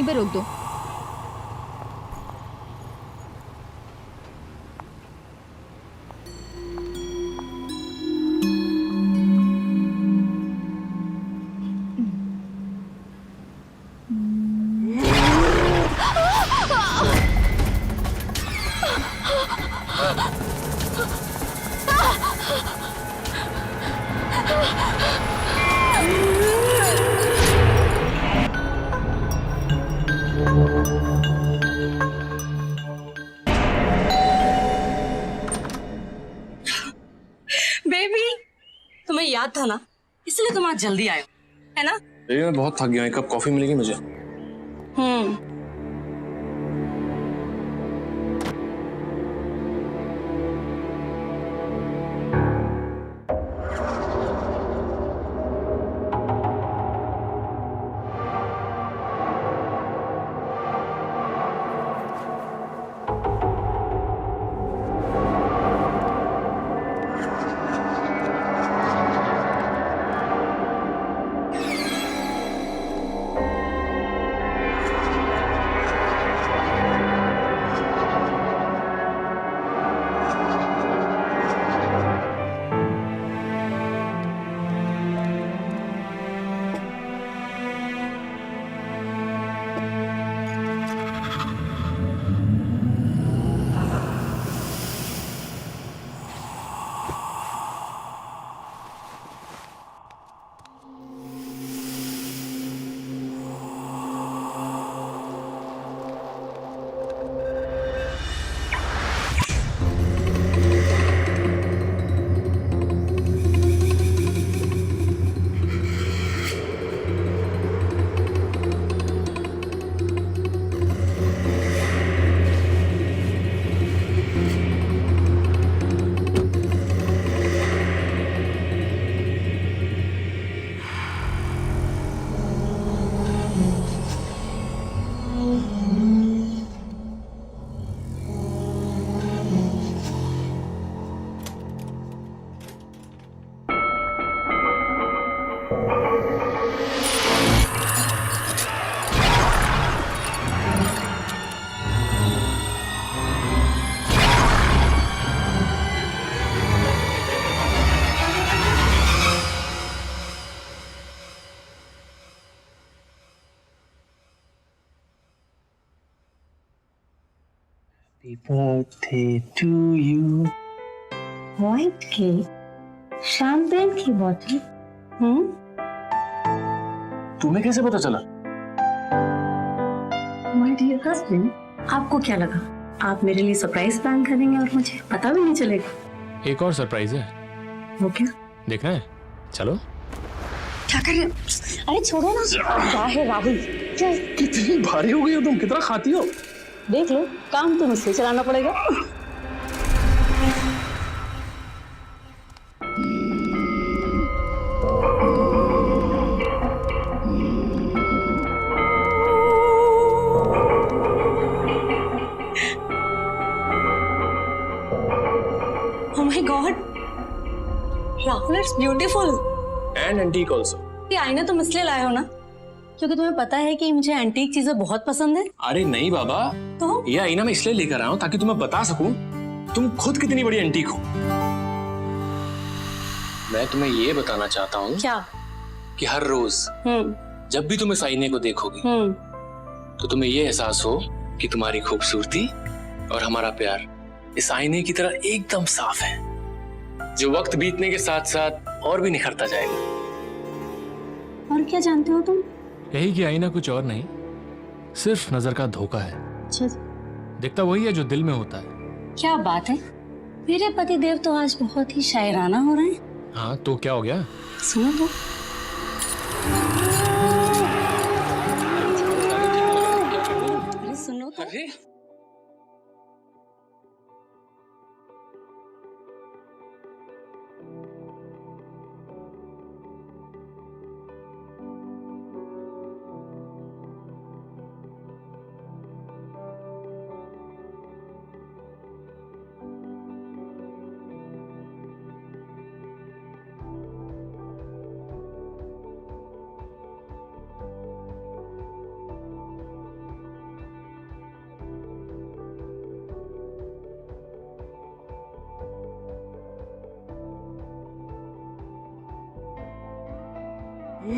यहीं पे रोक दो। बेबी, तुम्हें याद था ना, इसलिए तुम आज जल्दी आए हो, है ना? बेबी मैं बहुत थक गया हूँ, एक कप कॉफी मिलेगी मुझे? Happy birthday to you. White cake, champagne की बोतल। तुम्हें कैसे पता चला? माय डियर हस्बैंड, आपको क्या लगा आप मेरे लिए सरप्राइज प्लान करेंगे और मुझे पता भी नहीं चलेगा? एक और सरप्राइज है, वो क्या? देखना है? चलो। क्या कर रहे हो? अरे छोड़ो ना। क्या है राहुल? क्या कितनी भारी हो गई हो तुम, कितना खाती हो? देख लो, काम तो मुझसे चलाना पड़ेगा। Oh my God, Rahul, it's beautiful. And antique also. ये आईना तुम इसलिए लाए हो ना, क्योंकि तुम्हें पता है कि मुझे एंटीक चीजें बहुत पसंद है। अरे नहीं बाबा, तो ये आईना मैं इसलिए लेकर आया हूँ ताकि तुम्हें बता सकूं तुम खुद कितनी बड़ी एंटीक हो। मैं तुम्हें ये बताना चाहता हूँ क्या? कि हर रोज जब भी तुम इस आईने को देखोगी तो तुम्हें ये एहसास हो कि तुम्हारी खूबसूरती और हमारा प्यार इस आईने की तरह एकदम साफ है, जो वक्त बीतने के साथ साथ और भी निखरता जाएगा। और क्या जानते हो तुम? यही कि आईना कुछ और नहीं, सिर्फ नजर का धोखा है। अच्छा, दिखता वही है जो दिल में होता है। क्या बात है, मेरे पति देव तो आज बहुत ही शायराना हो रहे हैं। हाँ तो क्या हो गया? सुनो तो। अरे सुनो तो। अरे हेलो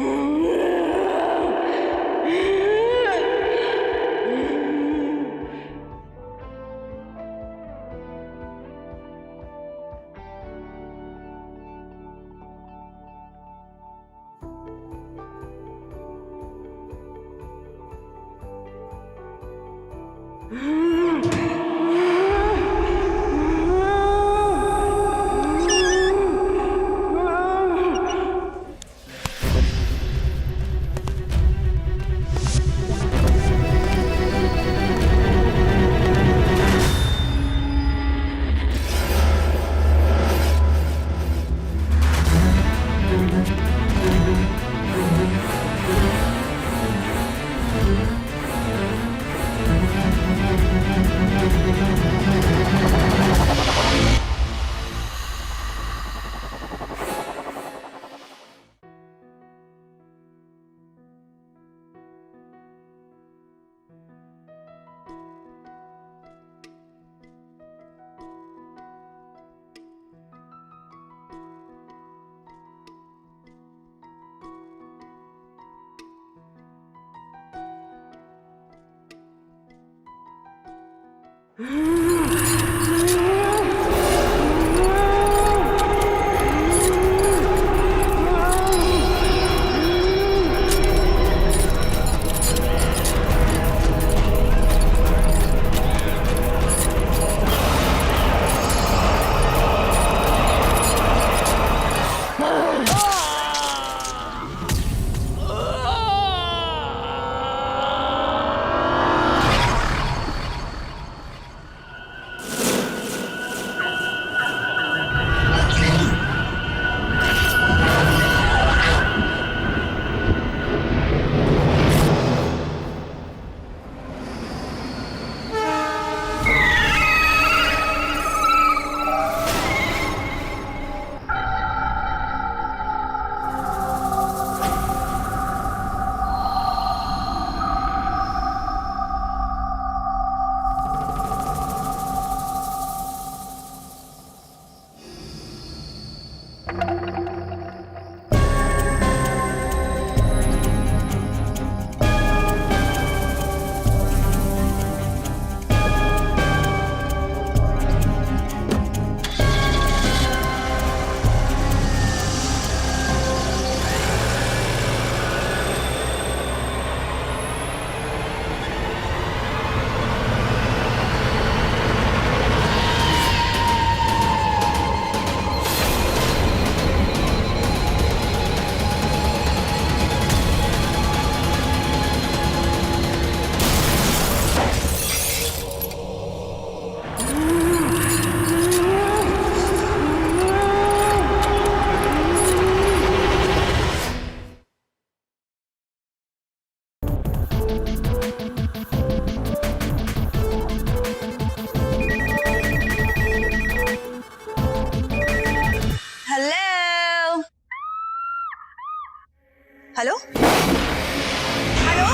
हेलो,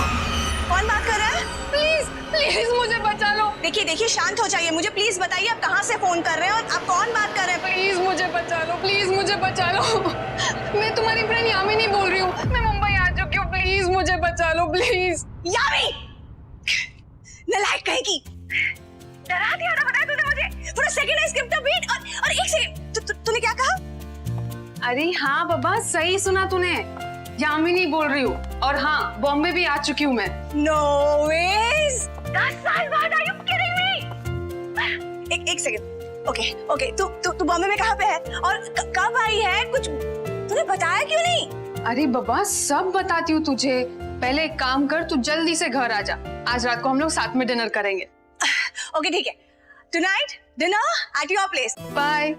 कौन बात कर रहा है? प्लीज प्लीज मुझे बचा लो। देखिए शांत हो जाइए, मुझे प्लीज बताइए आप कहाँ से फोन कर रहे हैं और आप कौन बात कर रहे हैं? प्लीज मुझे बचा लो, प्लीज मुझे बचा लो। मैं तुम्हारी फ्रेंड यामी नहीं बोल रही हूँ, मैं मुंबई आ चुकी हूँ, प्लीज मुझे बचा लो प्लीज। यामी, नालायक कहेगी, डरा दिया ना, बताया तूने मुझे। For a second I skipped the beat और एक सेकंड, तूने क्या कहा? अरे हाँ बाबा, सही सुना तूने, यामी नहीं बोल रही हूँ, और हाँ बॉम्बे भी आ चुकी हूँ मैं। नो वेज, 10 साल बाद, आर यू किडिंग मी? एक सेकंड, ओके, तू बॉम्बे में कहाँ पे है और कब आई है? कुछ तूने बताया क्यों नहीं? अरे बाबा सब बताती हूँ तुझे, पहले एक काम कर, तू जल्दी से घर आ जा, आज रात को हम लोग साथ में डिनर करेंगे। ओके ठीक है, tonight dinner at your place. Bye.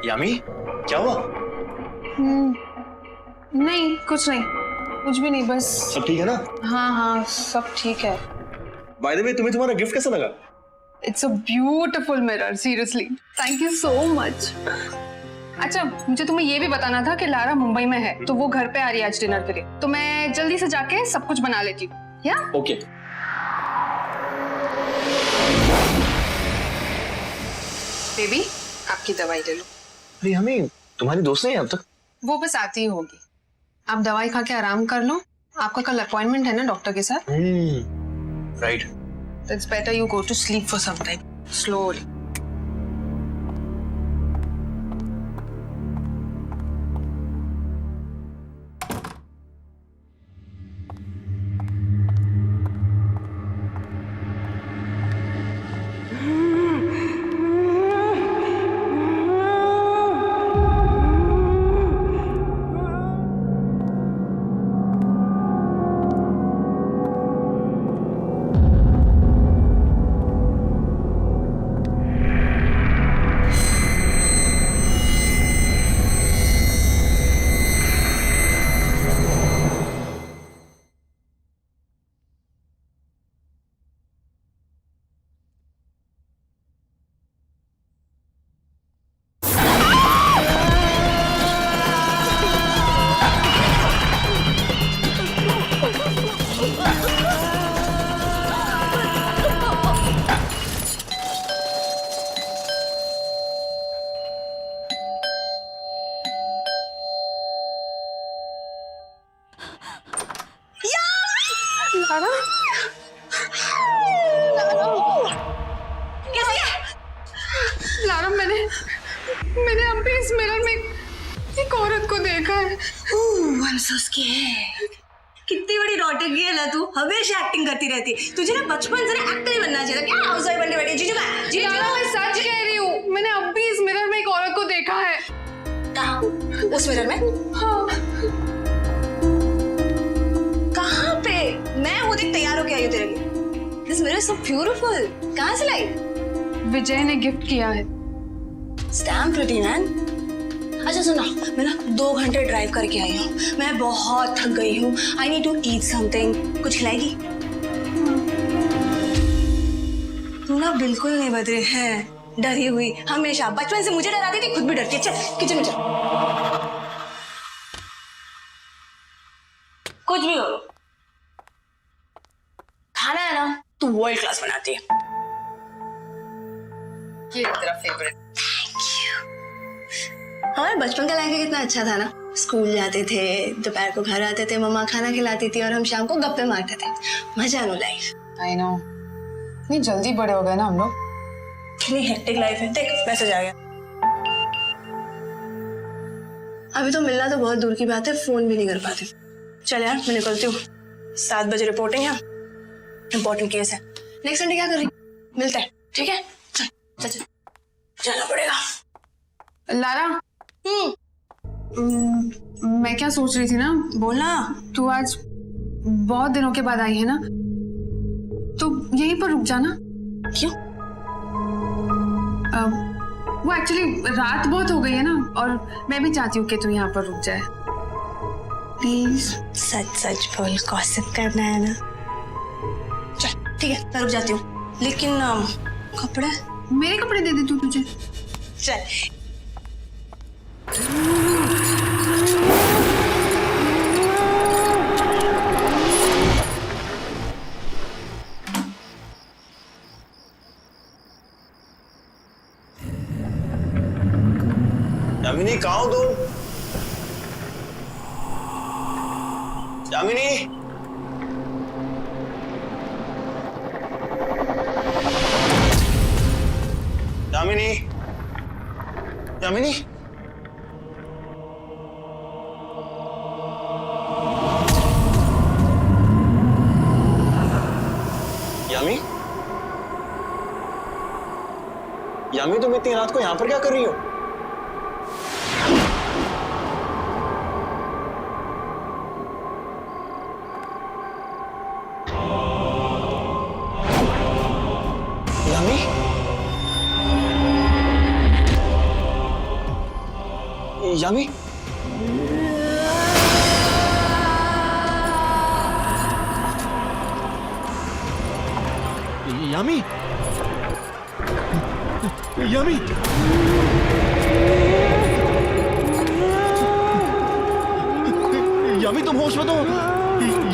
Yami, क्या हुआ? नहीं कुछ नहीं, कुछ भी नहीं, बस सब ठीक है ना? हाँ सब ठीक है। बाय द वे, तुम्हें तुम्हारा गिफ्ट कैसा लगा? It's a beautiful mirror, seriously thank you so much. अच्छा, मुझे तुम्हें ये भी बताना था कि लारा मुंबई में है, तो वो घर पे आ रही है आज डिनर के लिए, तो मैं जल्दी से जाके सब कुछ बना लेती हूँ। या ओके। बेबी, आपकी दवाई ले लो। अरे हमें तुम्हारी दोस्त नहीं है अब तक? वो बस आती ही होगी। आप दवाई खा के आराम कर लो। आपका कल अपॉइंटमेंट है ना डॉक्टर के साथ? Right. It's better you go to sleep for some time, slowly. Lara, Lara, मैंने अभी इस मिरर में एक औरत को देखा है। I'm so scared. कितनी बड़ी नौटंकी है ना तू, हमेशा एक्टिंग करती रहती है। तुझे ना बचपन से ना एक्टर ही बनना चाहिए था। क्या हाउस वाइफ बनने बैठी है? जीजू का जीजू। लारा, मैं सच कह रही हूँ, मैंने अभी इस मिरर में एक औरत को देखा है। कहाँ? उस मिरर में? हाँ। कहाँ पे? मैं खुद ही तैयार होके आई हूँ तेरे लिए। This mirror is so beautiful. कहाँ से लाई? विजय ने गिफ्ट किया है। Damn pretty man. अच्छा सुना, मैं ना 2 घंटे ड्राइव करके आई हूँ। मैं बहुत थक गई हूँ। I need to eat something. कुछ खिलाएगी? तू ना बिल्कुल नहीं बदली है, डरी हुई हमेशा। बचपन से मुझे डराती थी, खुद भी डरती है। चल किचन में चल। कुछ भी हो, खाना है ना, तू वर्ल्ड क्लास बनाती है। ये तेरा फेवरेट। हमारे बचपन का लाइफ कितना अच्छा था ना। स्कूल जाते थे, दोपहर को घर आते थे, मम्मा खाना खिलाती थी और हम शाम को गप्पे मारते थे। मजा लो लाइफ। आई नो, इतनी जल्दी बड़े हो गए ना हम लोग। कितनी हेक्टिक लाइफ है। देख मैसेज आ गया। अभी तो मिलना तो बहुत दूर की बात है, फोन भी नहीं कर पाते। चल यार मैं निकलती हूँ, 7 बजे रिपोर्टिंग है, इम्पोर्टेंट केस है। नेक्स्ट संडे क्या कर रही? मिलते हैं, ठीक है? चल चल चल, जाना पड़ेगा। लारा, मैं क्या सोच रही थी ना, बोलना। तू आज बहुत दिनों के बाद आई है ना, तो यहीं पर रुक जाना। क्यों? वो एक्चुअली रात बहुत हो गई है ना, और मैं भी चाहती हूँ कि तू यहाँ पर रुक जाए प्लीज। सच सच बोल, गॉसिप करना है ना। चल ठीक है, मैं रुक जाती हूँ, लेकिन कपड़े? मेरे कपड़े दे दे तू तुझे। चल। यामिनी कहाँ हो तुम? यामिनी, यामिनी, यामिनी, यामी, यामी तुम इतनी रात को यहाँ पर क्या कर रही हो? यामी, यामी, यामी, यामी, यामी तुम होश में तो हो?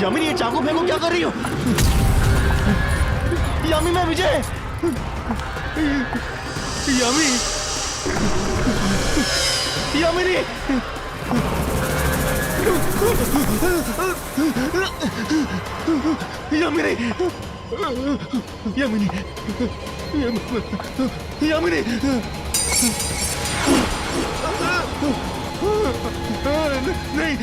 यामी ये चाकू फेंको, क्या कर रही हो? यामी मैं विजय। यामी यामिनी यामिनी यामिनी यामिनी नहीं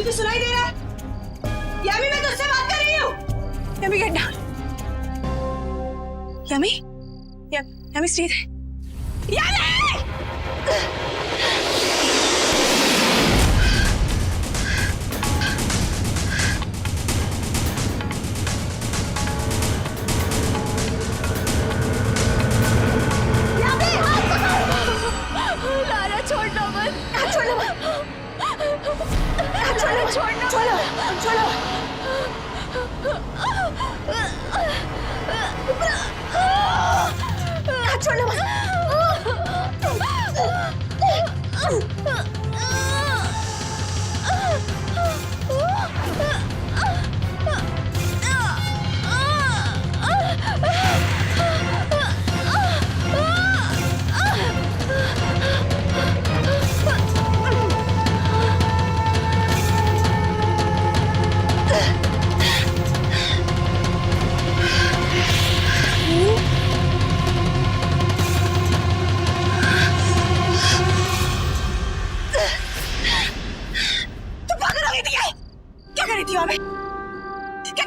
तुझे सुनाई दे रहा है? यामी, मैं तुझसे बात कर रही हूँ। Yami get down. Yami, Yami stay there। Yami! Lara छोड़ना मत, छोड़ो मत। छोड़ो, छोड़ो, छोड़ो, छोड़ो। छोड़ो मत।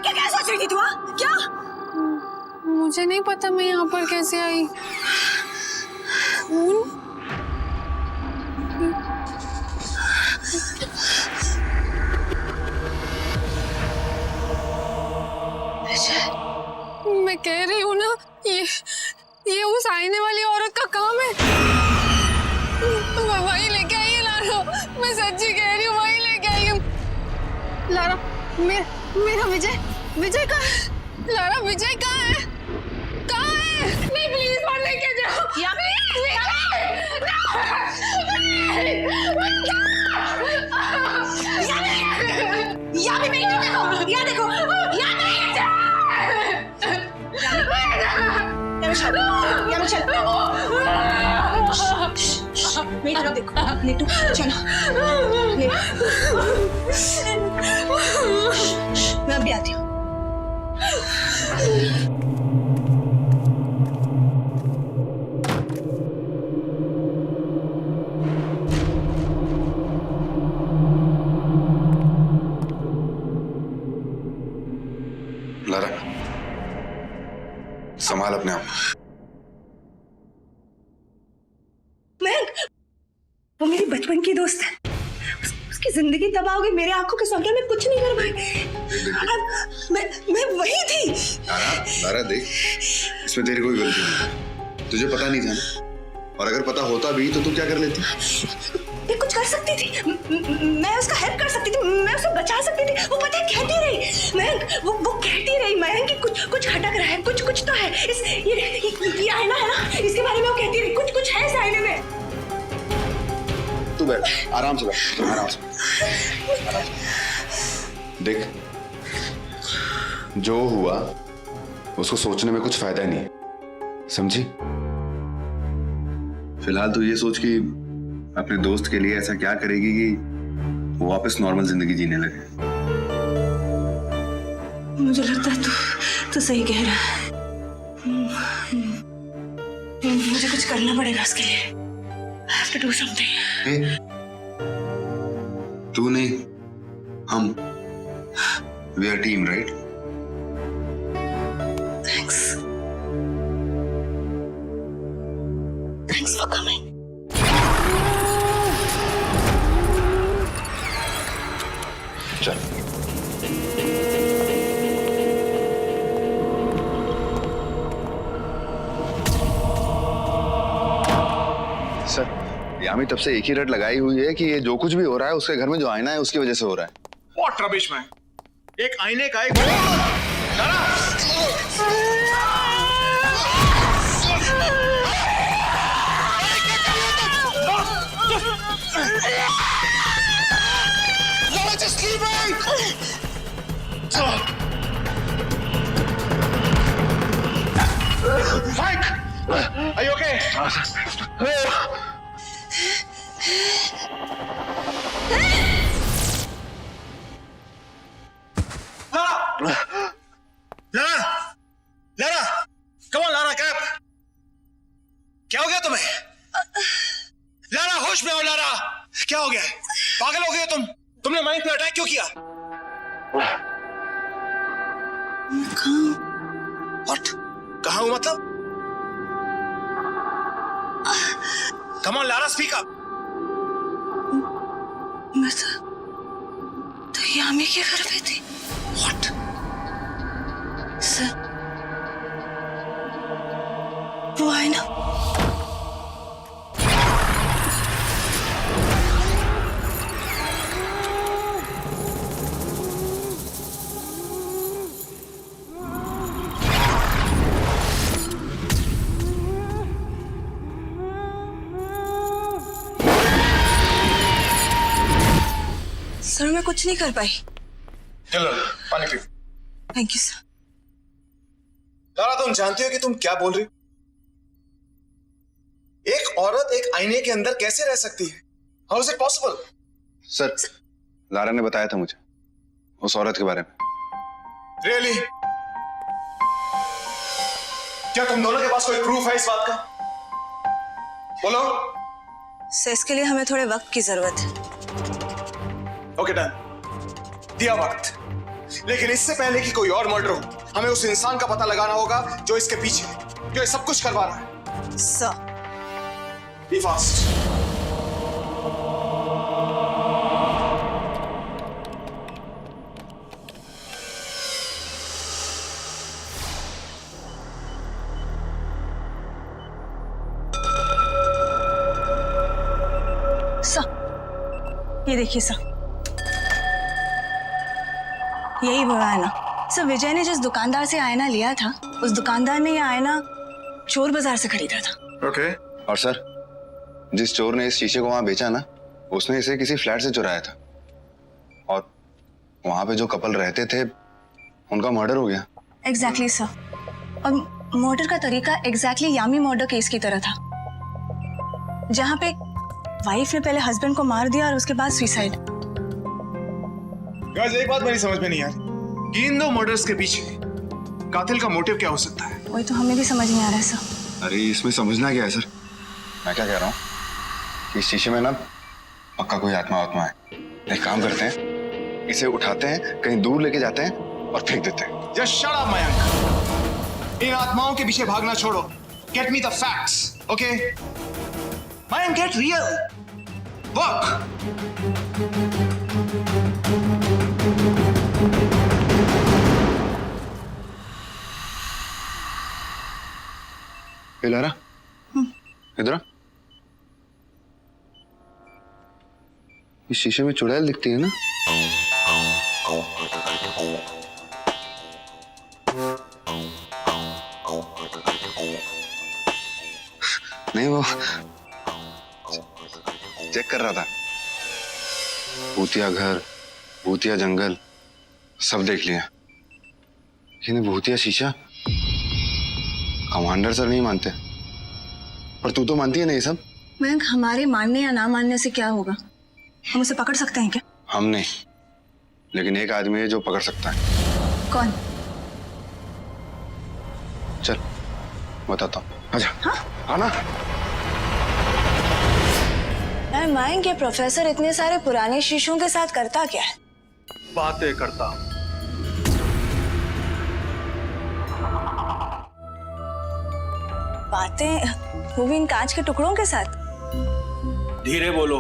क्या सोच रही थी तू? क्या? मुझे नहीं पता मैं यहाँ पर कैसे आई। खून? मैं कह रही हूँ ना, ये उस आईने वाली औरत का काम है। वही लेके आई है लारा, मैं सच्ची कह रही हूँ, वही लेके आई है। लारा, मेरा विजय कहाँ है? लारा, विजय कहाँ है? कहाँ है? नहीं, प्लीज मत लेके जाओ। यामी, यामी, मेरी तरफ देखो, यहाँ देखो, यामी, चलो, यामी चलो, मेरी तरफ देखो, नीतू चलो, मैं अभी आती हूँ। लारा, संभाल अपने आप। महक, वो मेरी बचपन की दोस्त है। उसकी जिंदगी तबाह हो गई मेरे आंखों के सामने। मैं कुछ नहीं कर पाई। मैं वही थी। लारा देख, इसमें तेरी कोई गलती नहीं। तुझे पता नहीं था ना, और अगर पता होता भी तो तू क्या कर लेती? मैं कुछ कर सकती थी। मैं उसका हेल्प कर सकती थी, मैं उसे बचा सकती थी। वो पता है कहती रही महक, वो कहती रही महक कि कुछ खटक रहा है, कुछ तो है। ये आईना है ना, इसके बारे में वो कहती रही कुछ है इस आईने में। तू बैठ, आराम से बैठ, आराम से। देख, जो हुआ उसको सोचने में कुछ फायदा नहीं, समझी? फिलहाल तो ये सोच कि अपने दोस्त के लिए ऐसा क्या करेगी कि वो वापस नॉर्मल जिंदगी जीने लगे। मुझे लगता है तू सही कह रहा है। मुझे कुछ करना पड़ेगा उसके लिए। I have to do something. तू नहीं, हम। We are team, right? Thanks for coming. चल। सर, यामी तब से एक ही रट लगाई हुई है कि ये जो कुछ भी हो रहा है उसके घर में जो आईना है उसकी वजह से हो रहा है। व्हाट रबिश मैन, एक आईने का एक just leave me! Mike! Are you okay? Lara! Lara! Come on, Lara, get up! क्या हो गया तुम्हें? लारा, होश में आओ लारा! क्या हो गया? पागल हो गए तुम? तुमने माइक पे अटैक क्यों किया? What? कहाँ हूं मतलब? Come on, Lara, speak up. मैं तो यामी के घर पे थी। What? सर, वो आए ना। सर, मैं कुछ नहीं कर पाई। चलो पानी पियो। Thank you sir. लारा, तुम जानती हो कि तुम क्या बोल रही हो? एक औरत एक आईने के अंदर कैसे रह सकती है? How is it possible? Sir, Lara ने बताया था मुझे उस औरत के बारे में। रियली? क्या तुम दोनों के पास कोई प्रूफ है इस बात का? बोलो। सर, इसके लिए हमें थोड़े वक्त की जरूरत है। ओके, डन, दिया वक्त। लेकिन इससे पहले कि कोई और मर्डर हो, हमें उस इंसान का पता लगाना होगा जो इसके पीछे है, जो ये सब कुछ करवा रहा है। Sir, B fast. सर, ये देखिए सर, यही वो आईना। सर, विजय ने जिस दुकानदार से आईना लिया था, उस दुकानदार ने यह आईना चोर बाजार से खरीदा था। ओके। और सर, जिस चोर ने इस शीशे को वहां बेचा ना, उसने इसे किसी फ्लैट से चुराया था और वहां पे जो कपल रहते थे उनका मर्डर हो गया। एग्जैक्टली सर, और मर्डर का तरीका एग्जैक्टली यामी मर्डर केस की तरह था, जहां पे वाइफ ने पहले हस्बैंड को मार दिया और उसके बाद सुसाइड। गाइस, एक बात मेरी समझ में नहीं आ रही कि इन दो मर्डर्स के पीछे कातिल का मोटिव क्या हो सकता है? वही तो हमें भी समझ नहीं आ रहा है सर। अरे इसमें समझना क्या है सर? मैं क्या कह रहा हूँ, इस शीशे में ना पक्का कोई आत्मा है। एक काम करते हैं, इसे उठाते हैं, कहीं दूर लेके जाते हैं और फेंक देते हैं। Just shut up Mayank. इन आत्माओं के पीछे भागना छोड़ो। Get me the facts, okay? Mayank, get real. Work. Lara, इधर आ। इस शीशे में चुड़ैल दिखती है ना? नहीं, वो चेक कर रहा था। भूतिया घर, भूतिया जंगल सब देख लिया, लेकिन भूतिया शीशा कमांडर सर नहीं मानते, पर तू तो मानती है ना ये सब। मयंक, हमारे मानने या ना मानने से क्या होगा? हम उसे पकड़ सकते हैं क्या? हम नहीं, लेकिन एक आदमी है जो पकड़ सकता है। कौन? चल बताता हूँ, आजा। हाँ? आना। यार मयंक, ये प्रोफेसर इतने सारे पुराने शीशों के साथ करता क्या है? बातें करता हूं। बातें? वो भी इन कांच के टुकड़ों के साथ? धीरे बोलो,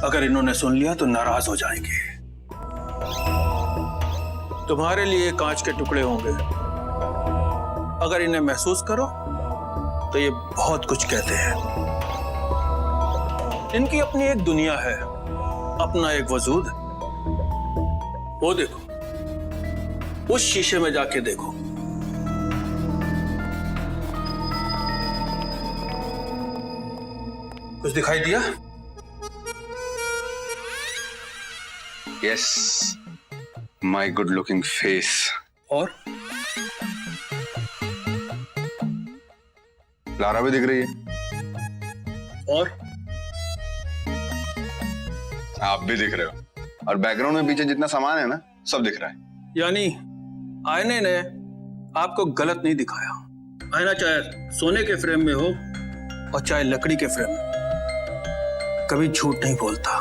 अगर इन्होंने सुन लिया तो नाराज हो जाएंगे। तुम्हारे लिए कांच के टुकड़े होंगे, अगर इन्हें महसूस करो तो ये बहुत कुछ कहते हैं। इनकी अपनी एक दुनिया है, अपना एक वजूद। वो देखो, उस शीशे में जाके देखो। कुछ दिखाई दिया? Yes, my good looking face. और लारा भी दिख रही है। और आप भी दिख रहे हो, और बैकग्राउंड में पीछे जितना सामान है ना, सब दिख रहा है। यानी आईने ने आपको गलत नहीं दिखाया। आईना चाहे सोने के फ्रेम में हो और चाहे लकड़ी के फ्रेम में, कभी झूठ नहीं बोलता,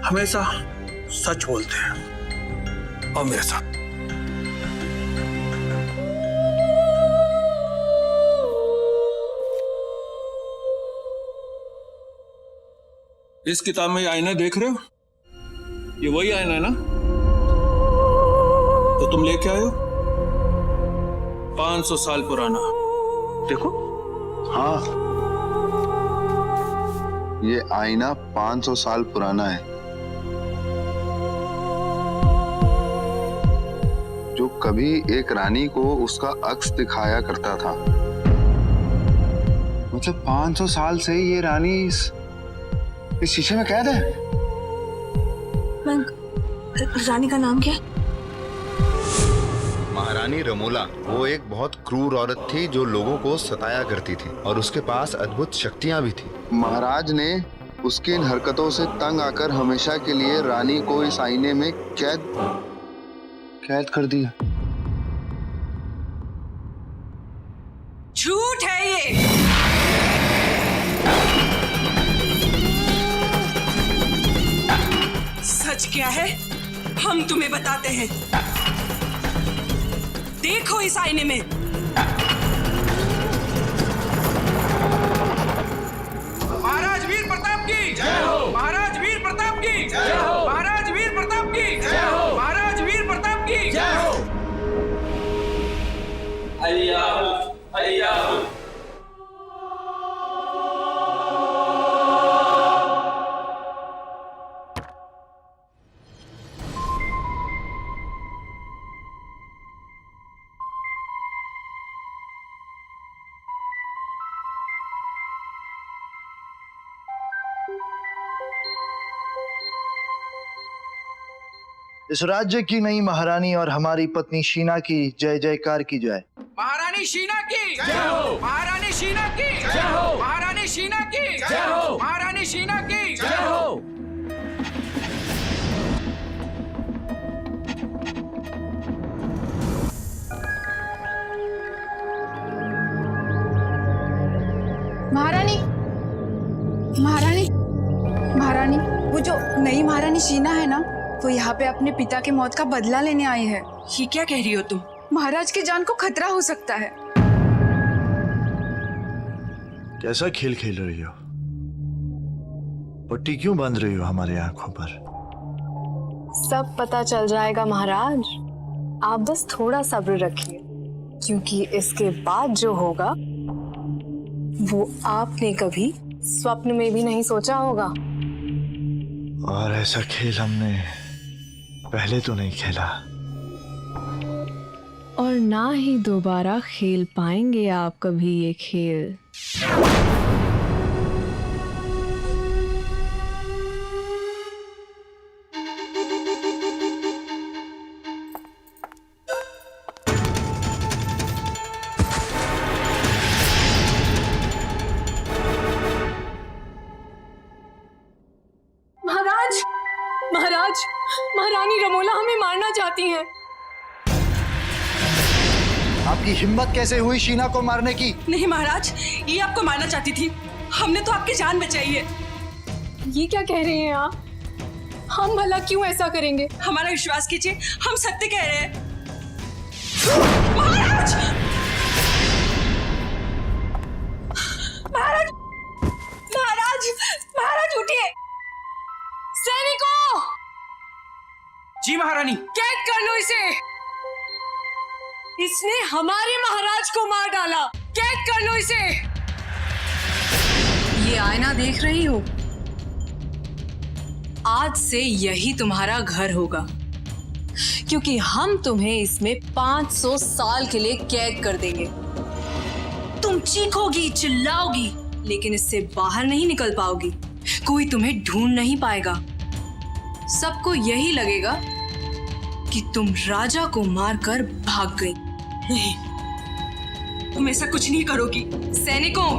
हमेशा सच बोलते हैं। और मेरे साथ इस किताब में ये आईना देख रहे हो, ये वही आईना है ना तो तुम लेके आए हो, 500 साल पुराना। देखो। हाँ, ये आईना 500 साल पुराना है, जो कभी एक रानी को उसका अक्स दिखाया करता था। मतलब 500 साल से ये रानी इस शीशे में कैद है। रानी का नाम क्या है? महारानी रमोला। वो एक बहुत क्रूर औरत थी जो लोगों को सताया करती थी और उसके पास अद्भुत शक्तियां भी थी। महाराज ने उसकी इन हरकतों से तंग आकर हमेशा के लिए रानी को इस आईने में कैद कर दिया। झूठ है ये। सच क्या है हम तुम्हें बताते हैं। देखो इस आईने में। महाराज वीर प्रताप की जय हो। महाराज वीर प्रताप की जय हो। महाराज वीर प्रताप की जय हो। महाराज वीर प्रताप की जय हो। अय्या अय्या। इस राज्य की नई महारानी और हमारी पत्नी शीना की जय जयकार की जाए। महारानी शीना की जय हो। महारानी शीना की जय हो। महारानी शीना की जय हो। महारानी शीना की जय हो। महारानी महारानी महारानी, वो जो नई महारानी शीना है ना, वो यहाँ पे अपने पिता के मौत का बदला लेने आई है। ये क्या कह रही हो तुम? महाराज की जान को खतरा हो सकता है। कैसा खेल खेल रही हो? पट्टी क्यों बांध रही हो हमारे आंखों पर? सब पता चल जाएगा महाराज, आप बस थोड़ा सब्र रखिए, क्योंकि इसके बाद जो होगा वो आपने कभी स्वप्न में भी नहीं सोचा होगा। और ऐसा खेल हमने पहले तो नहीं खेला, और ना ही दोबारा खेल पाएंगे आप कभी ये खेल। महाराज महाराज, महारानी रमोला हमें मारना चाहती हैं। आपकी हिम्मत कैसे हुई शीना को मारने की? नहीं महाराज, ये आपको मारना चाहती थी। हमने तो आपकी जान बचाई है। ये क्या कह रहे हैं आप? हम भला क्यों ऐसा करेंगे? हमारा विश्वास कीजिए, हम सत्य कह रहे हैं। महाराज! महाराज! महाराज! महाराज उठिए! सैनिकों! जी महारानी। कैद कर लो इसे। इसने हमारे महाराज को मार डाला। कैद कर लो इसे। ये आईना देख रही हो? आज से यही तुम्हारा घर होगा, क्योंकि हम तुम्हें इसमें 500 साल के लिए कैद कर देंगे। तुम चीखोगी, चिल्लाओगी, लेकिन इससे बाहर नहीं निकल पाओगी। कोई तुम्हें ढूंढ नहीं पाएगा। सबको यही लगेगा कि तुम राजा को मारकर भाग गई। नहीं, तुम ऐसा कुछ नहीं करोगी। सैनिकों,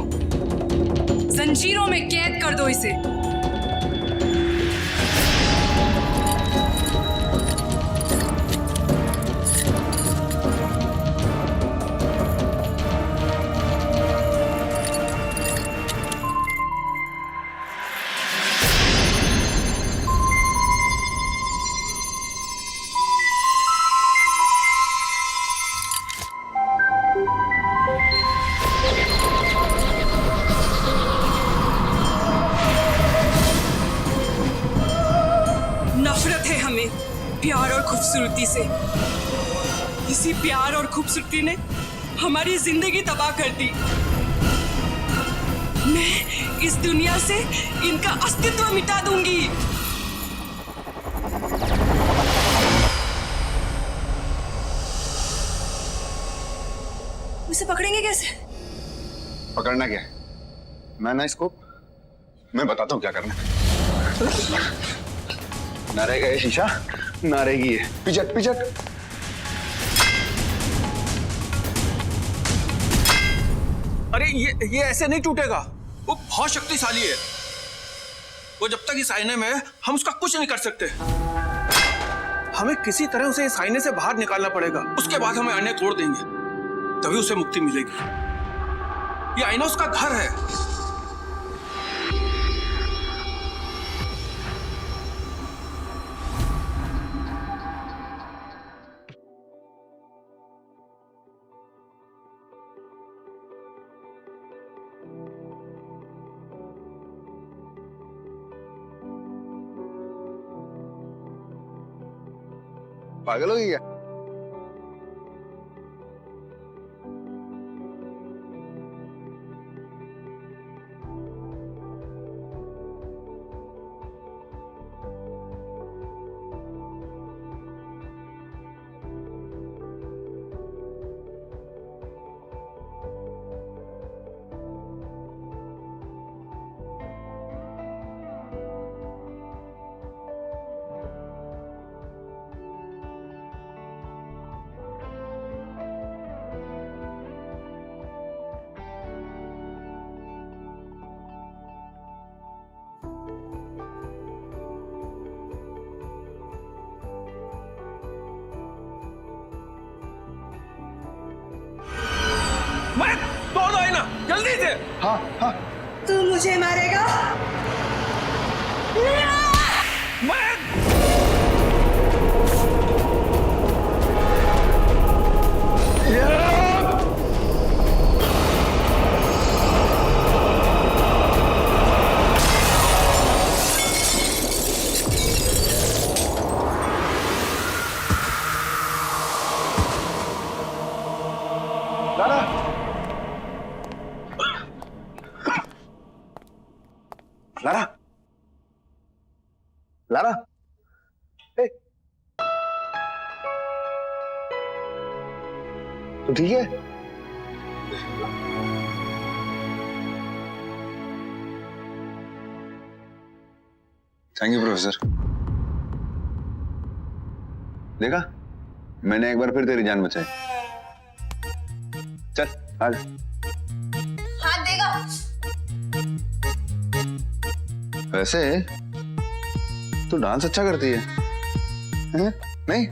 जंजीरों में कैद कर दो इसे। प्यार और खूबसूरती से। इसी प्यार और खूबसूरती ने हमारी जिंदगी तबाह कर दी। मैं इस दुनिया से इनका अस्तित्व मिटा दूंगी। उसे पकड़ेंगे कैसे? पकड़ना क्या है? मैं ना इसको मैं बताता हूँ क्या करना है। ना रहेगा ये शीशा, ना रहेगी ये। पिचट पिचट। अरे ये ऐसे नहीं टूटेगा, वो बहुत शक्तिशाली है। वो जब तक इस आईने में है हम उसका कुछ नहीं कर सकते। हमें किसी तरह उसे इस आईने से बाहर निकालना पड़ेगा, उसके बाद हमें आईने तोड़ देंगे, तभी उसे मुक्ति मिलेगी। ये आईना उसका घर है। पागल हो गया? मैं तोड़ दो आईना जल्दी से। हाँ हाँ। तू मुझे मारेगा? मैं लारा, लारा, लारा, ए, तो ठीक है? Thank you professor. देखा, मैंने एक बार फिर तेरी जान बचाई। चल आ जा। हाथ देगा। वैसे तू डांस अच्छा करती है, हैं? नहीं?